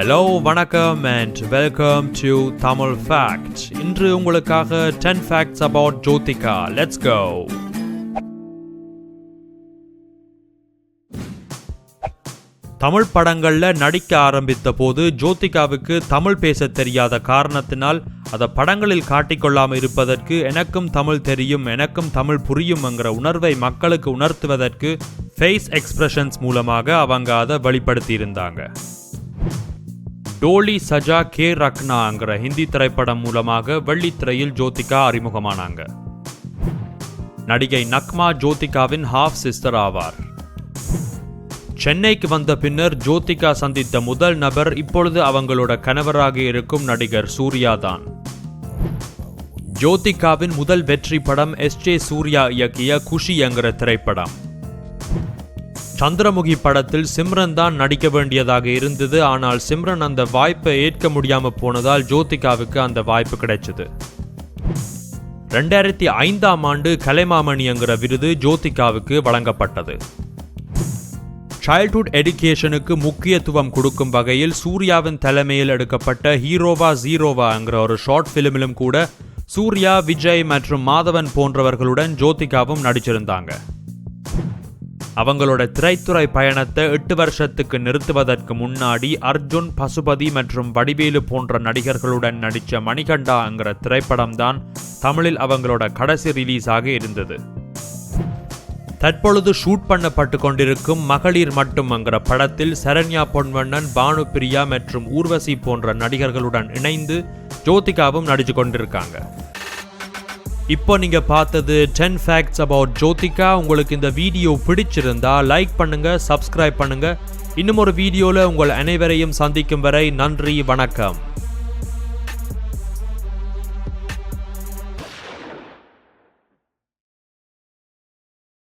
Hello, vanakkam and welcome to Tamil Facts. இன்று உங்களுக்காக 10 facts about Jyothika. Let's go. Tamil படங்கள்ல நடிக்க ஆரம்பித்த போது ஜோதிகாவுக்கு தமிழ் பேச தெரியாத காரணத்தினால் அதை படங்களில் காட்டிக்கொள்ளாமல் இருப்பதற்கு எனக்கும் தமிழ் தெரியும், எனக்கும் தமிழ் புரியும் என்கிற உணர்வை மக்களுக்கு உணர்த்துவதற்கு ஃபேஸ் எக்ஸ்பிரஷன்ஸ் மூலமாக அவங்க அதை வெளிப்படுத்தி இருந்தாங்க. டோலி சஜா கே ரக்னாங்கிற ஹிந்தி திரைப்படம் மூலமாக வெள்ளித்திரையில் ஜோதிகா அறிமுகமானாங்க. நடிகை நக்மா ஜோதிகாவின் ஹாஃப் சிஸ்டர் ஆவார். சென்னைக்கு வந்த பின்னர் ஜோதிகா சந்தித்த முதல் நபர் இப்பொழுது அவங்களோட கணவராக இருக்கும் நடிகர் சூர்யா தான். ஜோதிகாவின் முதல் வெற்றி படம் எஸ்.ஜே. சூர்யா இயக்கிய குஷி என்கிற திரைப்படம். சந்திரமுகி படத்தில் சிம்ரன் தான் நடிக்க வேண்டியதாக இருந்தது. ஆனால் சிம்ரன் அந்த வாய்ப்பை ஏற்க முடியாம போனதால் ஜோதிகாவுக்கு அந்த வாய்ப்பு கிடைச்சது. 2005ஆம் ஆண்டு கலைமாமணி என்கிற விருது ஜோதிகாவுக்கு வழங்கப்பட்டது. சைல்ட்ஹுட் எஜுகேஷனுக்கு முக்கியத்துவம் கொடுக்கும் வகையில் சூர்யாவின் தலைமையில் எடுக்கப்பட்ட ஹீரோவா ஜீரோவா என்கிற ஒரு ஷார்ட் பிலிமிலும் கூட சூர்யா, விஜய் மற்றும் மாதவன் போன்றவர்களுடன் ஜோதிகாவும் நடிச்சிருந்தாங்க. அவங்களோட திரைத்துறை பயணத்தை 8 வருஷத்துக்கு நிறுத்துவதற்கு முன்னாடி அர்ஜுன், பசுபதி மற்றும் வடிவேலு போன்ற நடிகர்களுடன் நடித்த மணிகண்டா என்கிற திரைப்படம் தான் தமிழில் அவங்களோட கடைசி ரிலீஸாக இருந்தது. தற்பொழுது ஷூட் பண்ணப்பட்டு கொண்டிருக்கும் மகளிர் மட்டும் என்கிற படத்தில் சரண்யா பொன்வண்ணன், பானு பிரியா மற்றும் ஊர்வசி போன்ற நடிகர்களுடன் இணைந்து ஜோதிகாவும் நடிச்சு கொண்டிருக்காங்க. இப்போ நீங்க பார்த்தது 10 facts about ஜோதிகா. உங்களுக்கு இந்த வீடியோ பிடிச்சிருந்தா லைக் பண்ணுங்க, சப்ஸ்கிரைப் பண்ணுங்க. இன்னும் ஒரு வீடியோல உங்கள் அனைவரையும் சந்திக்கும் வரை நன்றி, வணக்கம்.